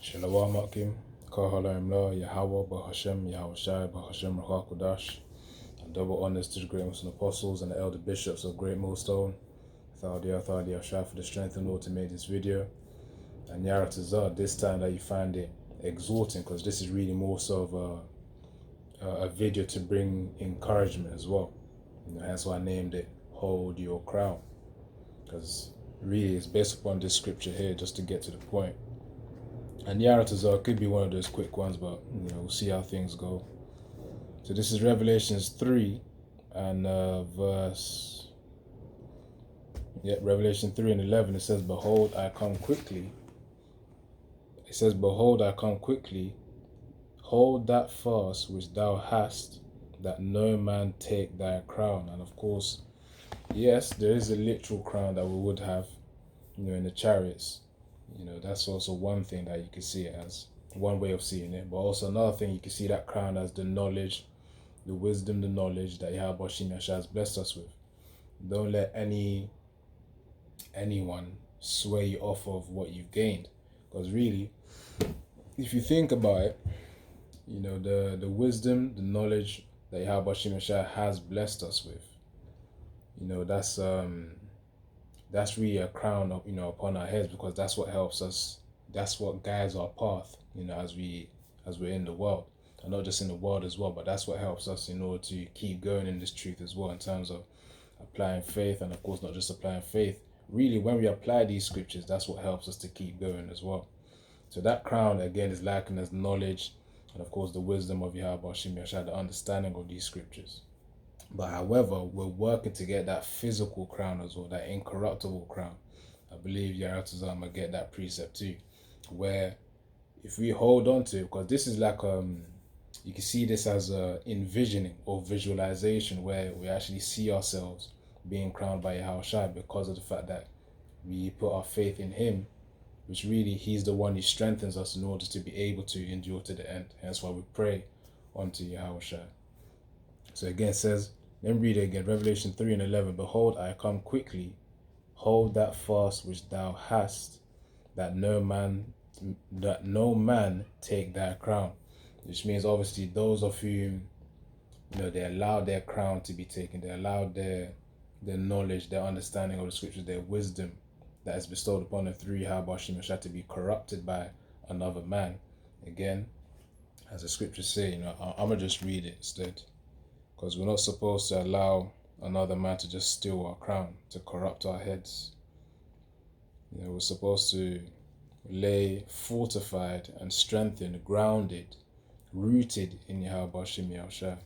Shalom Akim, Kahala Imla, Yahweh, Bahashem, Yahushai, Bahashem, Rahakudash. Double honors to the great Muslim apostles and the elder bishops of Great Millstone. Thadia Shai for the strength and Lord to make this video. And Yaratazar, this time that you find it exhorting, because this is really more so of a video to bring encouragement as well. That's why I named it Hold Your Crown. Because really it's based upon this scripture here, just to get to the point. And Yaratazar could be one of those quick ones, but we'll see how things go. So this is Revelations 3 and Revelation 3 and 11. It says, Behold, I come quickly. It says, Behold, I come quickly. Hold that fast which thou hast, that no man take thy crown. And of course, yes, there is a literal crown that we would have, in the chariots. That's also one thing that you can see it as, one way of seeing it. But also another thing, you can see that crown as the knowledge, the wisdom, the knowledge that Yahweh Shem Yahshua has blessed us with. Don't let anyone sway you off of what you've gained. Because really, if you think about it, the wisdom, the knowledge that Yahweh Shem Yahshua has blessed us with, that's really a crown of, upon our heads, because that's what helps us, that's what guides our path, as we're in the world. And not just in the world as well, but that's what helps us in order to keep going in this truth as well, in terms of applying faith. And of course, not just applying faith, really when we apply these scriptures, that's what helps us to keep going as well. So that crown again is likened as knowledge, and of course the wisdom of Yahweh Shem Yahshua, the understanding of these scriptures. But however, we're working to get that physical crown as well, that incorruptible crown. I believe Yaratazar might get that precept too, where if we hold on to it, because this is like you can see this as a envisioning or visualization, where we actually see ourselves being crowned by Yahushua because of the fact that we put our faith in him, which really he's the one who strengthens us in order to be able to endure to the end. Hence why we pray unto Yahushua. So again it says, let me read it again, Revelation 3 and 11. Behold, I come quickly. Hold that fast which thou hast, that no man take thy crown. Which means obviously those of whom, they allowed their crown to be taken, they allowed their knowledge, their understanding of the scriptures, their wisdom that is bestowed upon them through Yahweh Shem Yahshua to be corrupted by another man. Again, as the scriptures say, I'm going to just read it instead. Because we're not supposed to allow another man to just steal our crown, to corrupt our heads. We're supposed to lay fortified and strengthened, grounded, rooted in Yahweh Shem Yahshua.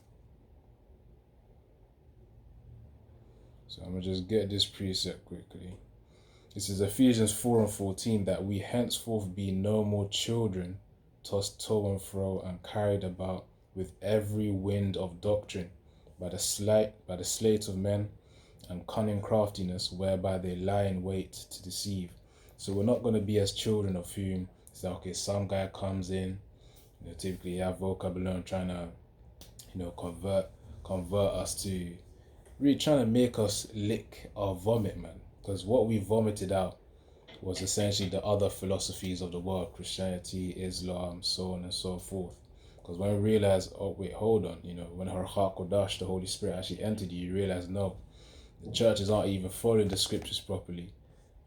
So I'm going to just get this precept quickly. This is Ephesians 4 and 14, that we henceforth be no more children, tossed to and fro and carried about with every wind of doctrine, by the sleight of men and cunning craftiness, whereby they lie in wait to deceive. So we're not going to be as children of whom it's like, okay, some guy comes in, typically you have vocabulary trying to, convert us to, really trying to make us lick our vomit, man. Because what we vomited out was essentially the other philosophies of the world, Christianity, Islam, so on and so forth. Because when we realize, oh wait, hold on, when Rahakudash, the Holy Spirit, actually entered you, you realize, no, the churches aren't even following the scriptures properly.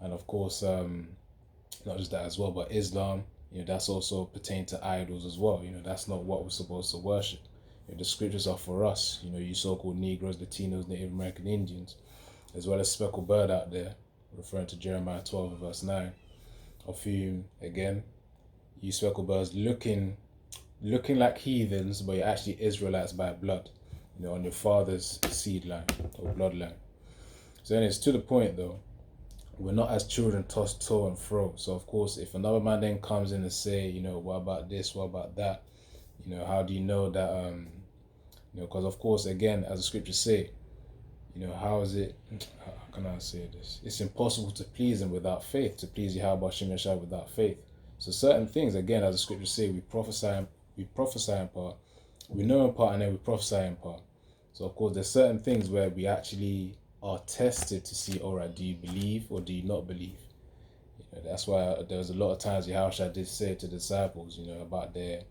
And of course, not just that as well, but Islam, that's also pertained to idols as well. That's not what we're supposed to worship. The scriptures are for us, you so-called Negroes, Latinos, Native American Indians, as well as Speckled Bird out there, referring to Jeremiah 12 verse 9, of whom, again, you Speckled Birds looking like heathens, but you're actually Israelites by blood, on your father's seed line or bloodline. So then it's to the point though, we're not as children tossed to and fro. So of course, if another man then comes in and say, what about this, what about that, how do you know that, because of course, again, as the scriptures say, how is it, how can I say this? It's impossible to please him without faith, to please Yahweh Shem Yahshua without faith. So certain things, again, as the scriptures say, we prophesy in part, we know in part, and then we prophesy in part. So of course, there's certain things where we actually are tested to see, all right, do you believe or do you not believe? That's why there was a lot of times Yahushua did say to the disciples, about their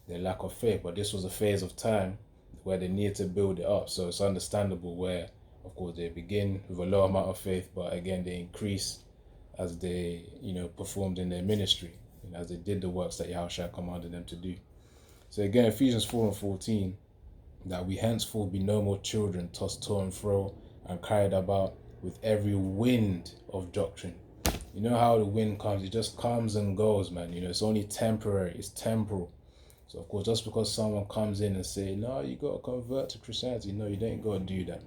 lack of faith. But this was a phase of time where they needed to build it up. So it's understandable where, of course, they begin with a low amount of faith, but again, they increase as they, performed in their ministry, as they did the works that Yahushua commanded them to do. So again, Ephesians 4:14, that we henceforth be no more children, tossed to and fro and carried about with every wind of doctrine. You know how the wind comes, it just comes and goes, man. It's only temporary, it's temporal. So of course, just because someone comes in and say, no, you got to convert to Christianity, no, you don't got to do that.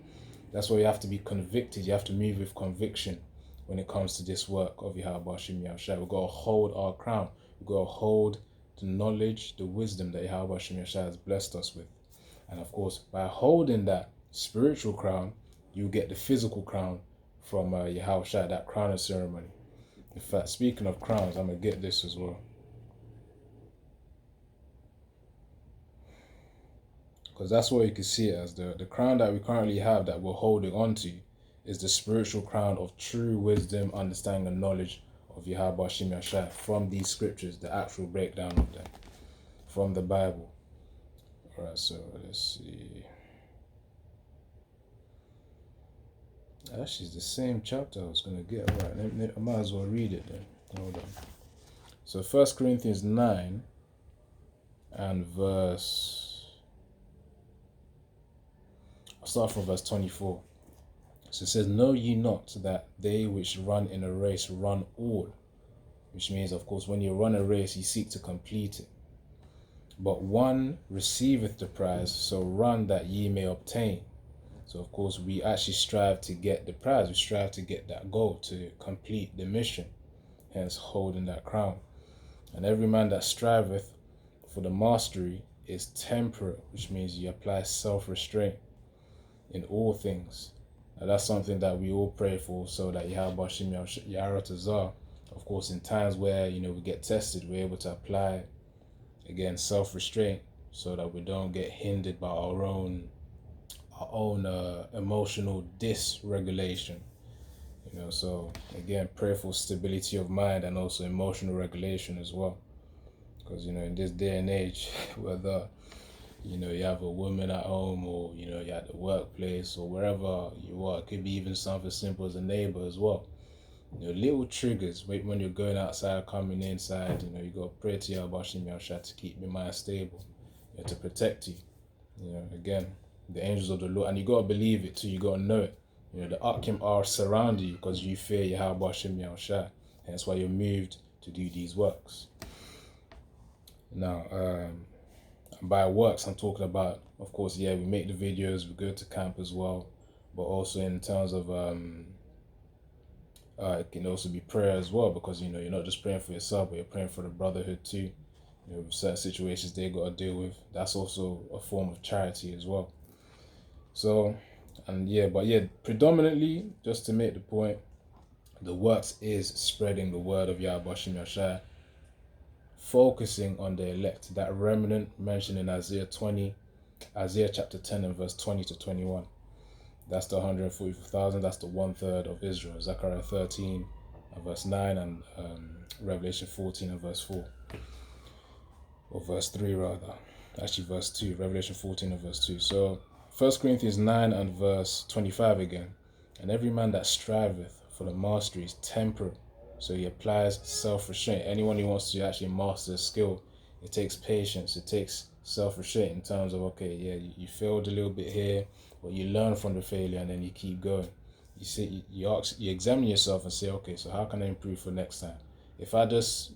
That's why you have to be convicted. You have to move with conviction when it comes to this work of Yahweh Hashem Yahushua. We've got to hold our crown. We've got to hold the knowledge, the wisdom that Yahweh Hashem Yahushua has blessed us with. And of course, by holding that spiritual crown, you get the physical crown from Yahushua, that crowning ceremony. In fact, speaking of crowns, I'm going to get this as well. Because that's what you can see it as. The crown that we currently have that we're holding on to is the spiritual crown of true wisdom, understanding, and knowledge of Yahweh Hashem Yahushua from these scriptures, the actual breakdown of them from the Bible. Alright, so let's see. Actually, it's the same chapter I was going to get. Alright, I might as well read it then. Hold on. So 1 Corinthians 9 and verse... I'll start from verse 24. So it says, know ye not that they which run in a race run all? Which means, of course, when you run a race, you seek to complete it. But one receiveth the prize, so run that ye may obtain. So, of course, we actually strive to get the prize. We strive to get that goal, to complete the mission, hence holding that crown. And every man that striveth for the mastery is temperate, which means you apply self-restraint in all things. Now, that's something that we all pray for, so that Yahweh Hashem Yaharatazah, of course, in times where, we get tested, we're able to apply, again, self-restraint, so that we don't get hindered by our own emotional dysregulation. So again, pray for stability of mind and also emotional regulation as well. Because, in this day and age, whether, you have a woman at home, or, you're at the workplace, or wherever you are, it could be even something simple as a neighbor as well. Little triggers, when you're going outside, coming inside, you got to pray to Yahweh Hashem Yahushua to keep your mind stable, to protect you. Again, the angels of the Lord, and you got to believe it too, you got to know it. The Akim are surrounding you because you fear Yahweh Hashem Yahushua. That's why you're moved to do these works. Now, by works, I'm talking about, of course, we make the videos, we go to camp as well, but also in terms of, it can also be prayer as well, because, you're not just praying for yourself, but you're praying for the brotherhood too. Certain situations they got to deal with. That's also a form of charity as well. So, predominantly, just to make the point, the works is spreading the word of Yahweh Hashem Yahushua, focusing on the elect, that remnant mentioned in Isaiah chapter 10 and verse 20 to 21. That's the 144,000, that's the 1/3 of Israel. Zechariah 13 and verse 9 and Revelation 14 and verse 4. Or verse 3 rather. Actually verse 2, Revelation 14 and verse 2. So 1 Corinthians 9 and verse 25 again. And every man that striveth for the mastery is temperate. So he applies self-restraint. Anyone who wants to actually master a skill, it takes patience, it takes self-restraint in terms of, you failed a little bit here, but you learn from the failure and then you keep going. You see, you examine yourself and say, okay, so how can I improve for next time? If I just,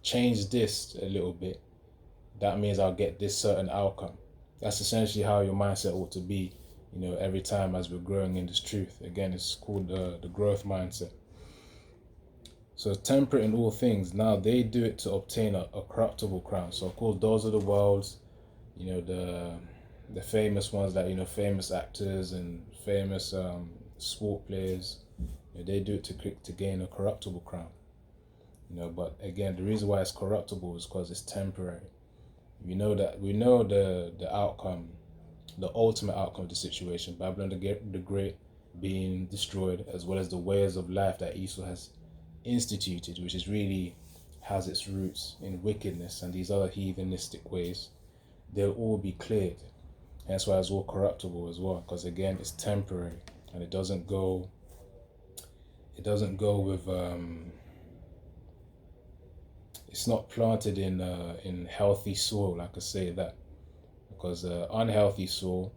change this a little bit, that means I'll get this certain outcome. That's essentially how your mindset ought to be, every time as we're growing in this truth. Again, it's called the growth mindset. So temperate in all things. Now they do it to obtain a corruptible crown. So of course, those are the world's, the famous ones that, famous actors and famous sport players, they do it to gain a corruptible crown. But again, the reason why it's corruptible is because it's temporary. We know the outcome, the ultimate outcome of the situation, Babylon the Great being destroyed, as well as the ways of life that Esau has instituted, which is really has its roots in wickedness and these other heathenistic ways, they'll all be cleared. Hence why it's all corruptible as well, because again, it's temporary and it doesn't go. It doesn't go with. It's not planted in healthy soil. I could say that, because unhealthy soil,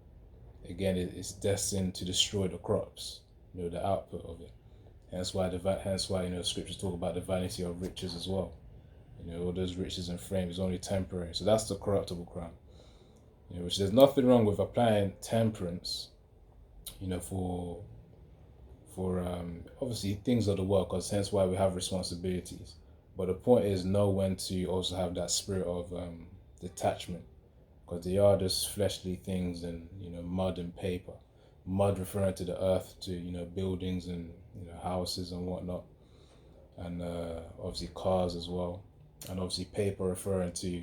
again, it's destined to destroy the crops. The output of it. Hence why scriptures talk about the vanity of riches as well. All those riches and fame is only temporary. So that's the corruptible crown. Which there's nothing wrong with applying temperance, for obviously things of the world, because hence why we have responsibilities. But the point is know when to also have that spirit of detachment, because they are just fleshly things and mud and paper. Mud referring to the earth, to buildings and houses and whatnot, and obviously cars as well, and obviously paper referring to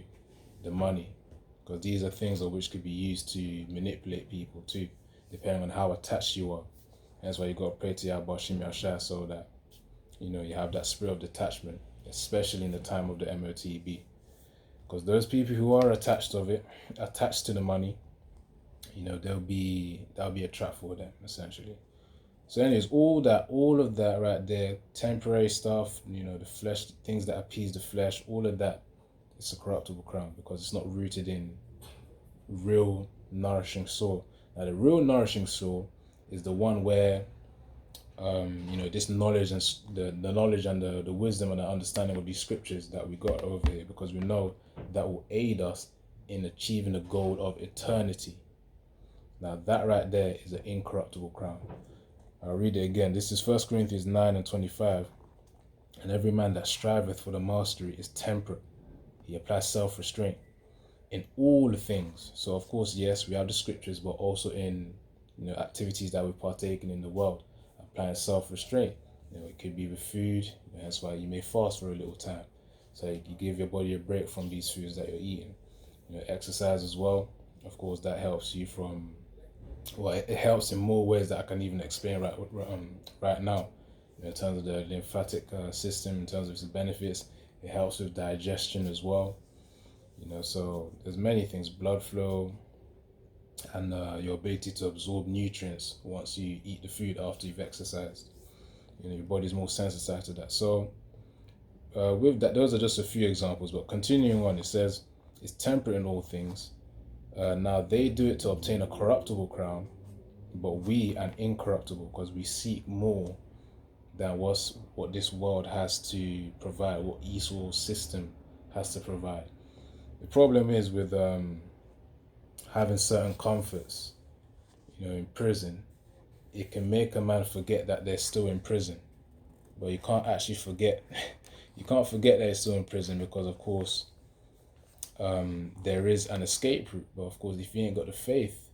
the money, because these are things of which could be used to manipulate people too, depending on how attached you are. That's why you got to pray to Yahweh Shem Yahshua, so that you have that spirit of detachment, especially in the time of the MOTB, because those people who are attached to the money, that'll be a trap for them essentially. So anyways, all of that right there, temporary stuff, the flesh, things that appease the flesh, all of that, it's a corruptible crown, because it's not rooted in real nourishing soil. Now the real nourishing soil is the one where this knowledge and the knowledge and the wisdom and the understanding of these scriptures that we got over here, because we know that will aid us in achieving the goal of eternity. Now that right there is an incorruptible crown. I'll read it again. This is 1 Corinthians 9:25. And every man that striveth for the mastery is temperate. He applies self-restraint in all things. So of course, yes, we have the scriptures, but also in activities that we partake in the world, applying self-restraint. It could be with food. That's why you may fast for a little time, so you give your body a break from these foods that you're eating. Exercise as well. Of course, that helps you from. Well, it helps in more ways that I can even explain right now. In terms of the lymphatic system, in terms of its benefits, it helps with digestion as well. So there's many things: blood flow, and your ability to absorb nutrients once you eat the food after you've exercised. Your body's more sensitized to that. So with that, those are just a few examples. But continuing on, it says it's temperate in all things. Now they do it to obtain a corruptible crown, but we an incorruptible, because we seek more than what this world has to provide, what Esau's system has to provide. The problem is with having certain comforts, in prison, it can make a man forget that they're still in prison. But you can't actually forget, you can't forget that they're still in prison, because of course, there is an escape route. But of course, if you ain't got the faith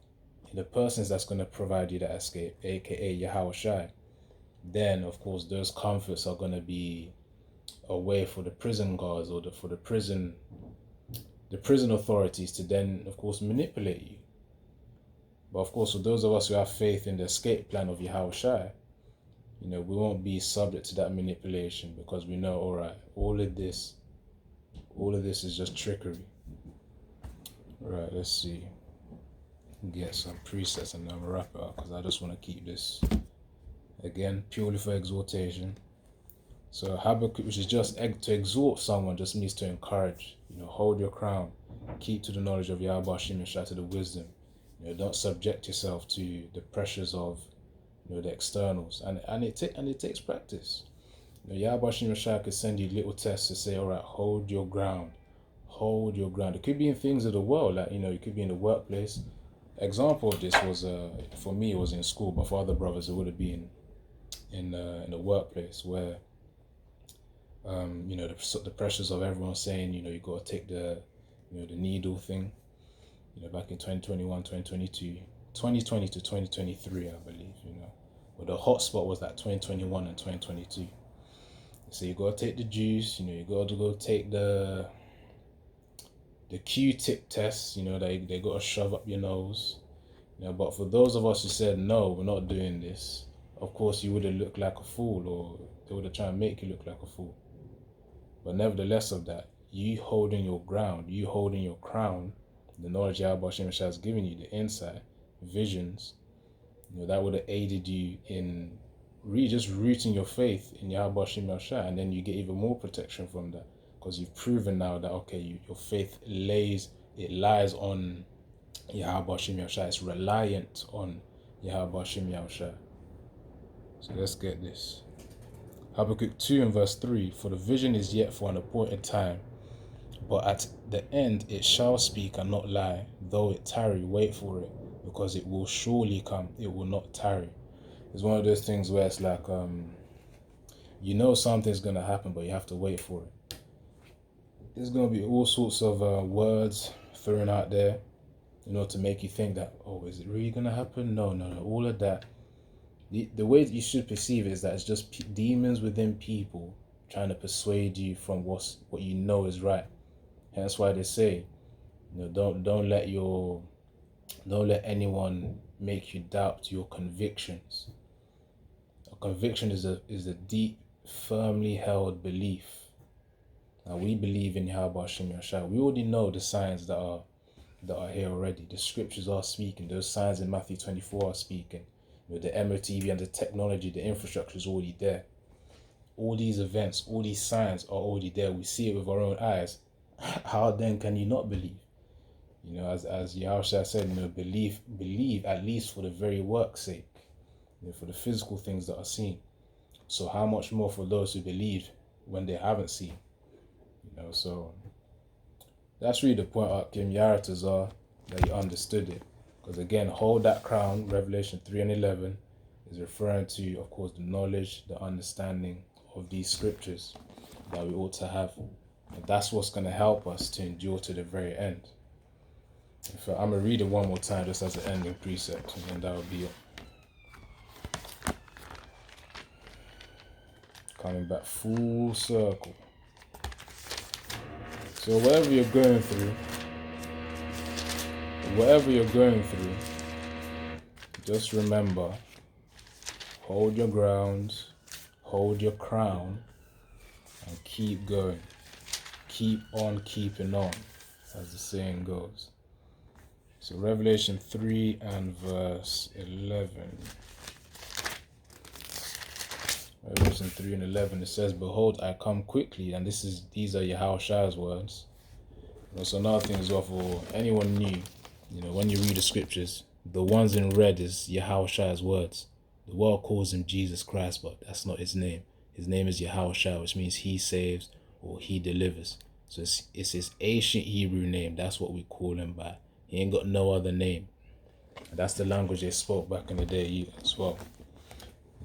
in the persons that's going to provide you that escape, aka Yahweh Shai, then of course those comforts are going to be a way for the prison guards or for the prison authorities to then of course manipulate you. But of course, for those of us who have faith in the escape plan of Yahweh Shai, we won't be subject to that manipulation, because we know, all right, all of this is just trickery. Right, let's see. Get some presets and then wrap it up, because I just want to keep this, again, purely for exhortation. So Habakkuk, which is just to exhort someone, just means to encourage. Hold your crown, keep to the knowledge of Yahweh Shem Yahshua, to the wisdom. Don't subject yourself to the pressures of the externals, and it takes practice. Yahweh Shem Yahshua could send you little tests to say, all right, hold your ground. It could be in things of the world, like it could be in the workplace. Example of this was for me, it was in school, but for other brothers it would have been in the workplace, where the pressures of everyone saying you got to take the the needle thing, back in 2021, 2022, 2020 to 2023, I believe, but the hot spot was that 2021 and 2022. So you got to take the juice, you got to go take the Q-tip test, they got to shove up your nose. But for those of us who said, no, we're not doing this, of course you would have looked like a fool, or they would have tried to make you look like a fool. But nevertheless of that, you holding your ground, you holding your crown, the knowledge Yahweh Hashem has given you, the insight, visions, that would have aided you in really just rooting your faith in Yahweh Hashem, and then you get even more protection from that, because you've proven now that, okay, your faith lies on Yahweh Hashem, it's reliant on Yahweh Hashem. So let's get this. Habakkuk 2 and verse 3, for the vision is yet for an appointed time, but at the end it shall speak and not lie. Though it tarry, wait for it, because it will surely come, it will not tarry. It's one of those things where it's like, something's going to happen, but you have to wait for it. There's going to be all sorts of words thrown out there, to make you think that, oh, is it really going to happen? No. All of that. The way that you should perceive it is that it's just demons within people trying to persuade you from what you know is right. Hence why they say, don't let anyone make you doubt your convictions. A conviction is a deep, firmly held belief. Now we believe in Yahweh Hashem Yahshua. We already know the signs that are here already. The scriptures are speaking. Those signs in Matthew 24 are speaking. The MOTV and the technology, the infrastructure is already there. All these events, all these signs are already there. We see it with our own eyes. How then can you not believe? As Yahushua said, believe at least for the very work's sake, for the physical things that are seen. So how much more for those who believe when they haven't seen? So that's really the point of Kim Yaratazar, that you understood it. Because again, hold that crown, Revelation 3 and 11, is referring to, of course, the knowledge, the understanding of these scriptures that we ought to have. And that's what's going to help us to endure to the very end. In fact, I'm going to read it one more time just as an ending precept, and then that will be it. Coming back full circle. So whatever you're going through, just remember, hold your ground, hold your crown, and keep going. Keep on keeping on, as the saying goes. So Revelation 3 and verse 11. Revelation 3 and 11, it says, behold, I come quickly, and these are Yahushua's words. So another thing as well for anyone new, when you read the scriptures, the ones in red is Yahushua's words. The world calls him Jesus Christ, but that's not his name. His name is Yahushua, which means he saves or he delivers. So it's his ancient Hebrew name. That's what we call him by. He ain't got no other name. And that's the language they spoke back in the day as well.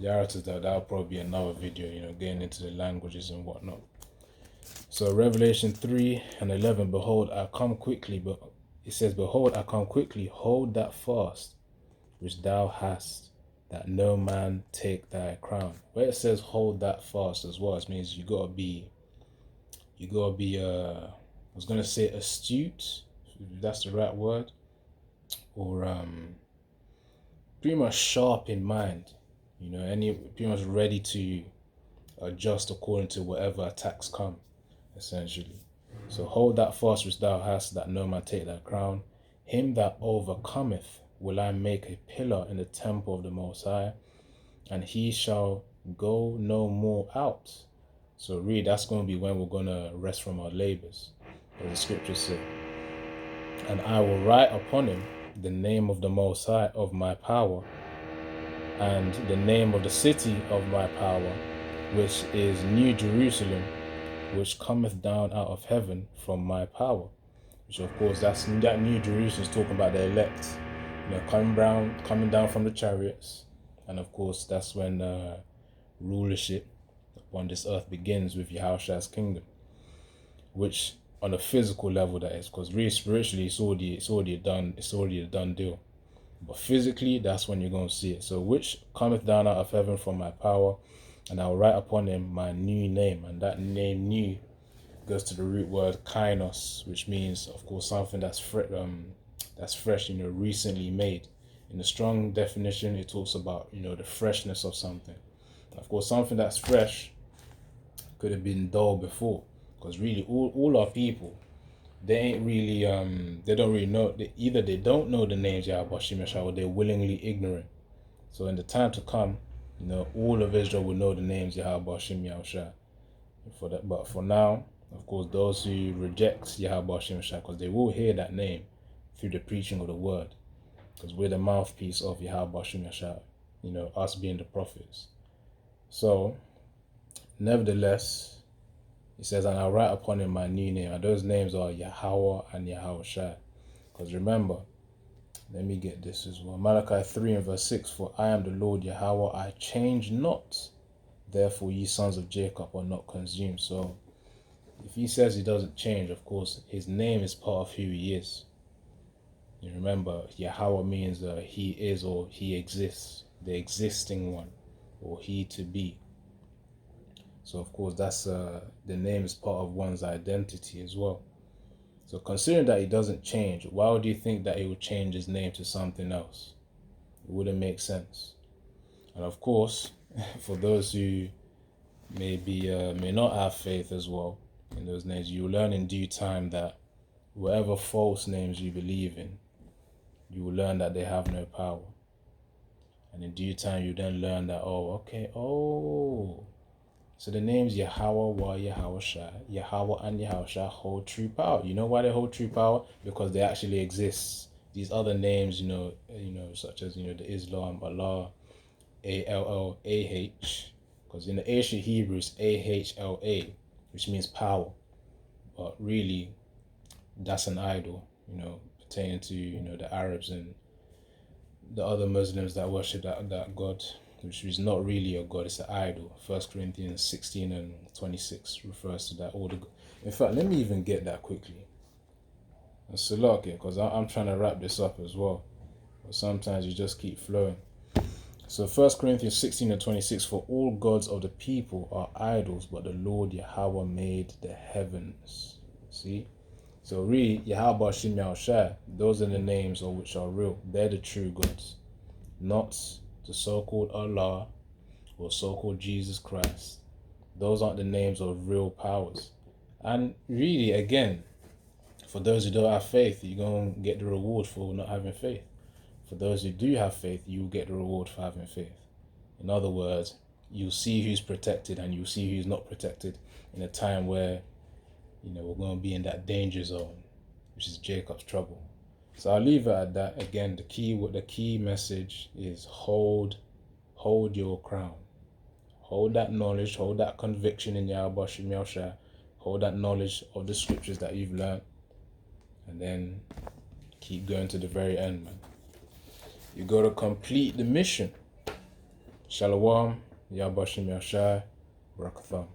That'll probably be another video, getting into the languages and whatnot. So Revelation 3 and 11, behold, I come quickly, but it says, behold, I come quickly, hold that fast, which thou hast, that no man take thy crown. Where it says hold that fast as well, it means you gotta be, I was gonna say astute, if that's the right word, or pretty much sharp in mind, pretty much ready to adjust according to whatever attacks come, essentially. So hold that fast which thou hast, that no man take thy crown. Him that overcometh will I make a pillar in the temple of the Most High, and he shall go no more out. So really, that's going to be when we're going to rest from our labors, as the scriptures say. And I will write upon him the name of the Most High of my power, and the name of the city of my power, which is New Jerusalem, which cometh down out of heaven from my power. Which of course, that New Jerusalem is talking about the elect, coming down from the chariots. And of course, that's when rulership upon this earth begins with Yahushua's kingdom. Which on a physical level, that is, because really spiritually it's already a done deal. But physically, that's when you're going to see it. So which cometh down out of heaven from my power, and I will write upon him my new name. And that name new goes to the root word kainos, which means, of course, something that's fresh, recently made. In the strong definition, it talks about, the freshness of something. Of course, something that's fresh could have been dull before. Because really, all our people, they ain't really they don't really know. Either they don't know the names Yahweh Hashem Yahshua, or they're willingly ignorant. So in the time to come, all of Israel will know the names Yahweh Hashem Yahshua. For that, but for now, of course, those who reject Yahweh Hashem Yahshua, because they will hear that name through the preaching of the word, because we're the mouthpiece of Yahweh Hashem Yahshua, us being the prophets. So, nevertheless, it says, and I'll write upon him my new name, and those names are Yahweh and Yahushua. Because remember, let me get this as well. Malachi 3 and verse 6, for I am the Lord Yahweh, I change not. Therefore, ye sons of Jacob are not consumed. So, if he says he doesn't change, of course, his name is part of who he is. You remember, Yahweh means he is or he exists, the existing one, or he to be. So, of course, that's the name is part of one's identity as well. So, considering that he doesn't change, why would you think that he would change his name to something else? It wouldn't make sense. And of course, for those who may not have faith as well in those names, you will learn in due time that whatever false names you believe in, you will learn that they have no power. And in due time, you then learn that, so the names Yahweh, Yahweh and Yahushua hold true power. You know why they hold true power? Because they actually exist. These other names, such as, the Islam, Allah, A-L-L-A-H, because in the ancient Hebrew it's A-H-L-A, which means power. But really, that's an idol, pertaining to, the Arabs and the other Muslims that worship that God, which is not really a God, it's an idol. 1 Corinthians 16 and 26 refers to that. In fact, let me even get that quickly. It's because I'm trying to wrap this up as well. But sometimes you just keep flowing. So 1 Corinthians 16 and 26, for all gods of the people are idols, but the Lord Yahweh made the heavens. See? So really, Yahweh Hashem Yahushua, those are the names of which are real. They're the true gods. Not the so-called Allah or so-called Jesus Christ. Those aren't the names of real powers. And really, again, for those who don't have faith, you're going to get the reward for not having faith. For those who do have faith, you'll get the reward for having faith. In other words, you'll see who's protected and you'll see who's not protected in a time where, we're going to be in that danger zone, which is Jacob's trouble. So I'll leave it at that. Again, the key message is hold your crown. Hold that knowledge, hold that conviction in Yahweh Hashem Yahushua. Hold that knowledge of the scriptures that you've learned. And then keep going to the very end, man. You got to complete the mission. Shalom, Yahweh Hashem Yahushua, Barakatham.